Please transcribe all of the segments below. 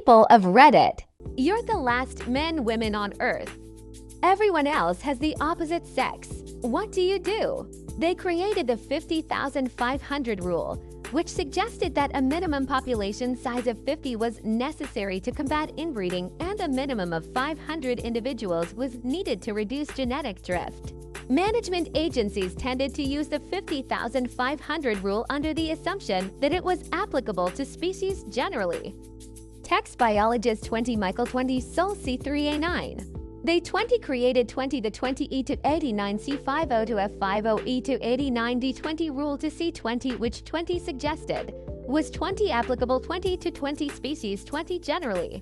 People of Reddit, you're the last men, women on Earth. Everyone else has the opposite sex. What do you do? They created the 50,500 rule, which suggested that a minimum population size of 50 was necessary to combat inbreeding and a minimum of 500 individuals was needed to reduce genetic drift. Management agencies tended to use the 50,500 rule under the assumption that it was applicable to species generally. Text biologist 20 Michael 20 Sol C3A9. They 20 created 20 the 20E to 89 C50 to F50E to 89 D20 rule to C20, which 20 suggested was 20 applicable 20 to 20 species 20 generally.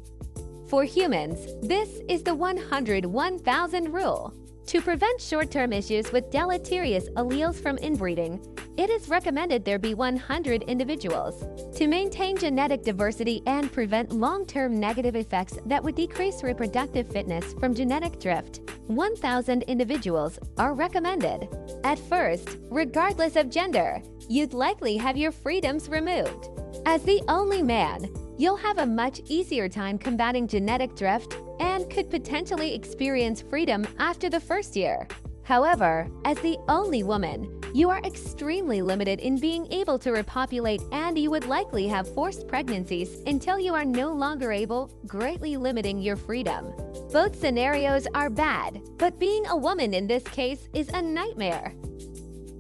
For humans, this is the 100-1000 rule. To prevent short-term issues with deleterious alleles from inbreeding, it is recommended there be 100 individuals. To maintain genetic diversity and prevent long-term negative effects that would decrease reproductive fitness from genetic drift, 1,000 individuals are recommended. At first, regardless of gender, you'd likely have your freedoms removed. As the only man, you'll have a much easier time combating genetic drift and could potentially experience freedom after the first year. However, as the only woman, you are extremely limited in being able to repopulate, and you would likely have forced pregnancies until you are no longer able, greatly limiting your freedom. Both scenarios are bad, but being a woman in this case is a nightmare.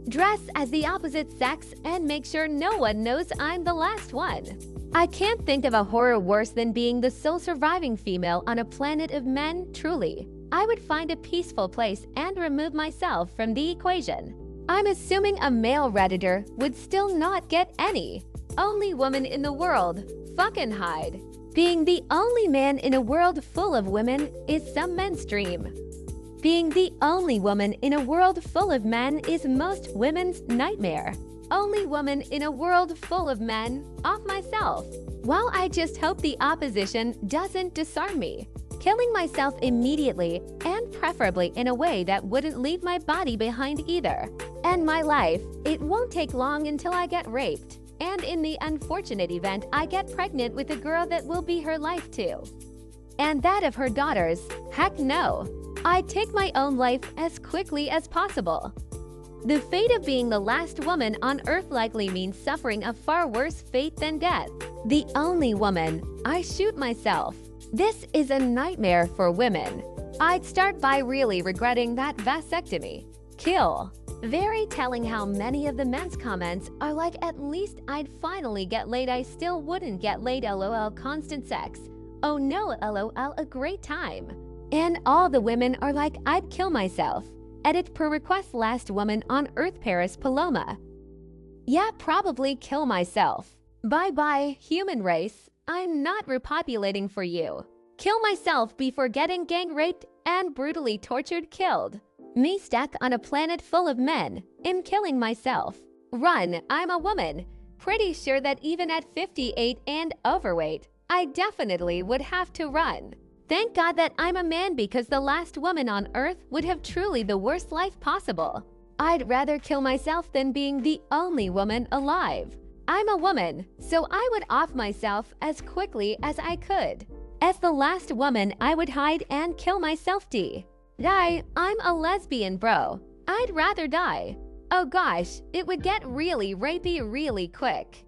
Dress as the opposite sex and make sure no one knows I'm the last one. I can't think of a horror worse than being the sole surviving female on a planet of men, truly. I would find a peaceful place and remove myself from the equation. I'm assuming a male Redditor would still not get any. Only woman in the world, fucking hide. Being the only man in a world full of women is some men's dream. Being the only woman in a world full of men is most women's nightmare. Only woman in a world full of men, off myself. While I just hope the opposition doesn't disarm me. Killing myself immediately and preferably in a way that wouldn't leave my body behind either. And my life, it won't take long until I get raped. And in the unfortunate event I get pregnant with a girl that will be her life too. And that of her daughters, heck no. I'd take my own life as quickly as possible. The fate of being the last woman on Earth likely means suffering a far worse fate than death. The only woman, I shoot myself. This is a nightmare for women. I'd start by really regretting that vasectomy. Kill. Very telling how many of the men's comments are like, at least I'd finally get laid, I still wouldn't get laid, lol, constant sex. Oh no, lol, a great time. And all the women are like, I'd kill myself. Edit per request last woman on Earth Paris Paloma. Yeah, probably kill myself. Bye-bye, human race. I'm not repopulating for you. Kill myself before getting gang raped and brutally tortured killed. Me stuck on a planet full of men. I'm killing myself. Run, I'm a woman. Pretty sure that even at 58 and overweight, I definitely would have to run. Thank God that I'm a man, because the last woman on Earth would have truly the worst life possible. I'd rather kill myself than being the only woman alive. I'm a woman, so I would off myself as quickly as I could. As the last woman, I would hide and kill myself. Die, I'm a lesbian, bro. I'd rather die. Oh gosh, it would get really rapey really quick.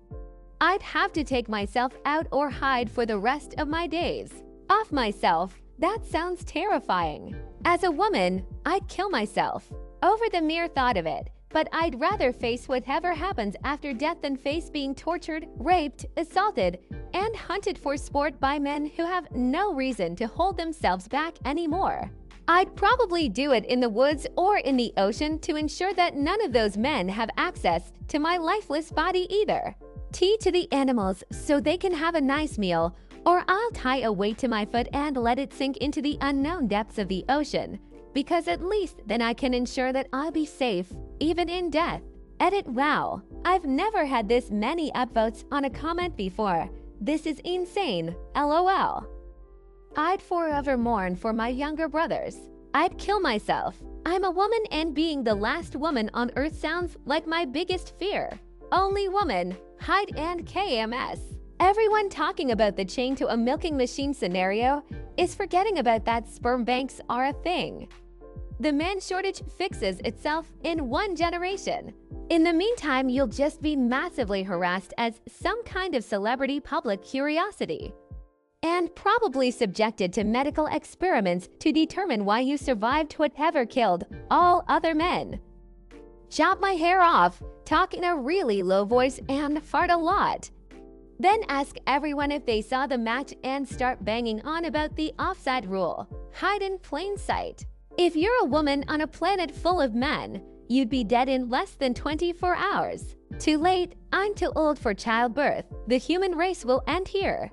I'd have to take myself out or hide for the rest of my days. Off myself, that sounds terrifying. As a woman, I'd kill myself over the mere thought of it, but I'd rather face whatever happens after death than face being tortured, raped, assaulted, and hunted for sport by men who have no reason to hold themselves back anymore. I'd probably do it in the woods or in the ocean to ensure that none of those men have access to my lifeless body either. Tea to the animals so they can have a nice meal, or I'll tie a weight to my foot and let it sink into the unknown depths of the ocean, because at least then I can ensure that I'll be safe, even in death. Edit wow, I've never had this many upvotes on a comment before. This is insane, lol. I'd forever mourn for my younger brothers. I'd kill myself. I'm a woman, and being the last woman on Earth sounds like my biggest fear. Only woman, hide and KMS. Everyone talking about the chain to a milking machine scenario is forgetting about that sperm banks are a thing. The man shortage fixes itself in one generation. In the meantime, you'll just be massively harassed as some kind of celebrity public curiosity, and probably subjected to medical experiments to determine why you survived whatever killed all other men. Chop my hair off, talk in a really low voice, and fart a lot. Then ask everyone if they saw the match and start banging on about the offside rule. Hide in plain sight. If you're a woman on a planet full of men, you'd be dead in less than 24 hours. Too late, I'm too old for childbirth. The human race will end here.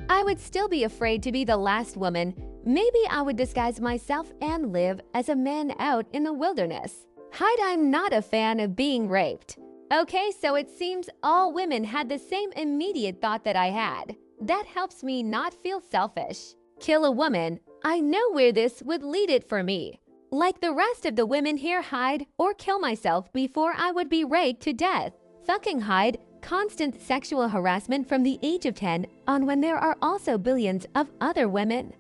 I would still be afraid to be the last woman. Maybe I would disguise myself and live as a man out in the wilderness. Hide, I'm not a fan of being raped. Okay, so it seems all women had the same immediate thought that I had. That helps me not feel selfish. Kill a woman, I know where this would lead it for me. Like the rest of the women here, hide or kill myself before I would be raped to death. Fucking hide, constant sexual harassment from the age of 10 on when there are also billions of other women.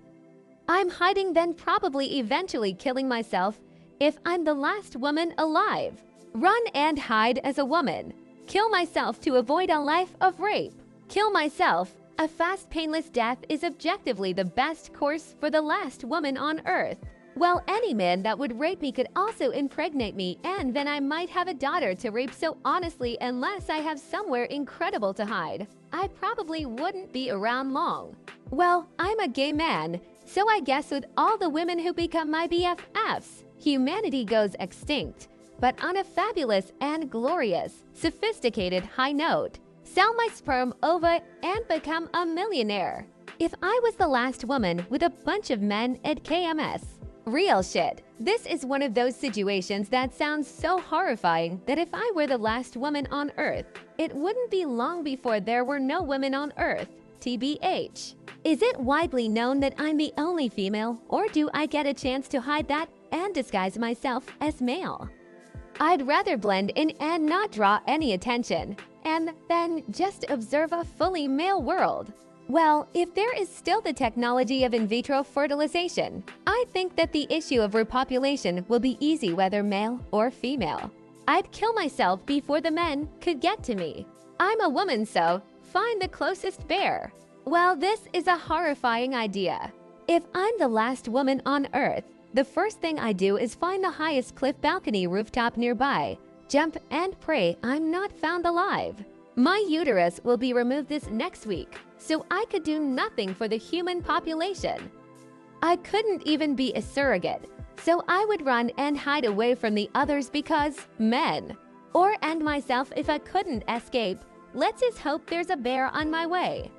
I'm hiding, then probably eventually killing myself if I'm the last woman alive. Run and hide as a woman. Kill myself to avoid a life of rape. Kill myself. A fast, painless death is objectively the best course for the last woman on Earth. Well, any man that would rape me could also impregnate me, and then I might have a daughter to rape, so honestly, unless I have somewhere incredible to hide, I probably wouldn't be around long. Well, I'm a gay man, so I guess with all the women who become my BFFs, humanity goes extinct. But on a fabulous and glorious, sophisticated high note, sell my sperm over and become a millionaire. If I was the last woman with a bunch of men at KMS. Real shit. This is one of those situations that sounds so horrifying that if I were the last woman on Earth, it wouldn't be long before there were no women on Earth. TBH. Is it widely known that I'm the only female, or do I get a chance to hide that and disguise myself as male? I'd rather blend in and not draw any attention, and then just observe a fully male world. Well, if there is still the technology of in vitro fertilization, I think that the issue of repopulation will be easy whether male or female. I'd kill myself before the men could get to me. I'm a woman, so find the closest bear. Well, this is a horrifying idea. If I'm the last woman on Earth, the first thing I do is find the highest cliff balcony rooftop nearby, jump and pray I'm not found alive. My uterus will be removed this next week, so I could do nothing for the human population. I couldn't even be a surrogate, so I would run and hide away from the others because men. Or end myself if I couldn't escape. Let's just hope there's a bear on my way.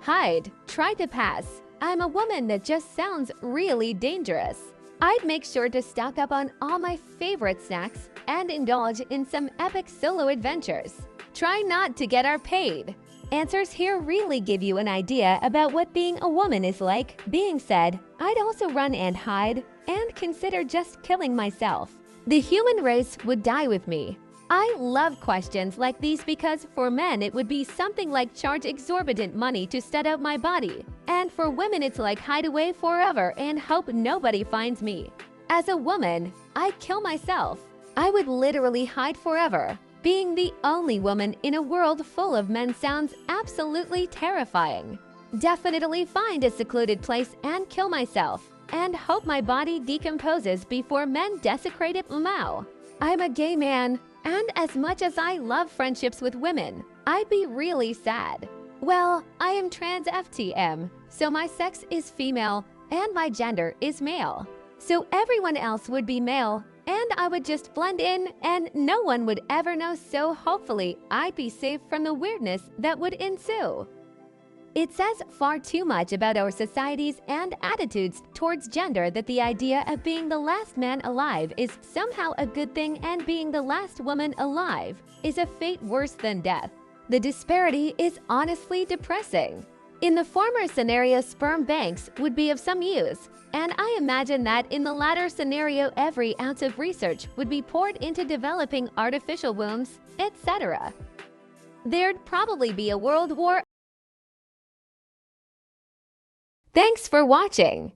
Hide, try to pass. I'm a woman that just sounds really dangerous. I'd make sure to stock up on all my favorite snacks and indulge in some epic solo adventures. Try not to get our paid. Answers here really give you an idea about what being a woman is like. Being said, I'd also run and hide and consider just killing myself. The human race would die with me. I love questions like these because for men it would be something like charge exorbitant money to stud out my body. And for women it's like hide away forever and hope nobody finds me. As a woman, I'd kill myself. I would literally hide forever. Being the only woman in a world full of men sounds absolutely terrifying. Definitely find a secluded place and kill myself. And hope my body decomposes before men desecrate it. Mao. I'm a gay man. And as much as I love friendships with women, I'd be really sad. Well, I am trans FTM, so my sex is female and my gender is male. So everyone else would be male and I would just blend in and no one would ever know, so hopefully I'd be safe from the weirdness that would ensue. It says far too much about our societies and attitudes towards gender that the idea of being the last man alive is somehow a good thing and being the last woman alive is a fate worse than death. The disparity is honestly depressing. In the former scenario, sperm banks would be of some use, and I imagine that in the latter scenario, every ounce of research would be poured into developing artificial wombs, etc. There'd probably be a world war Thanks for watching.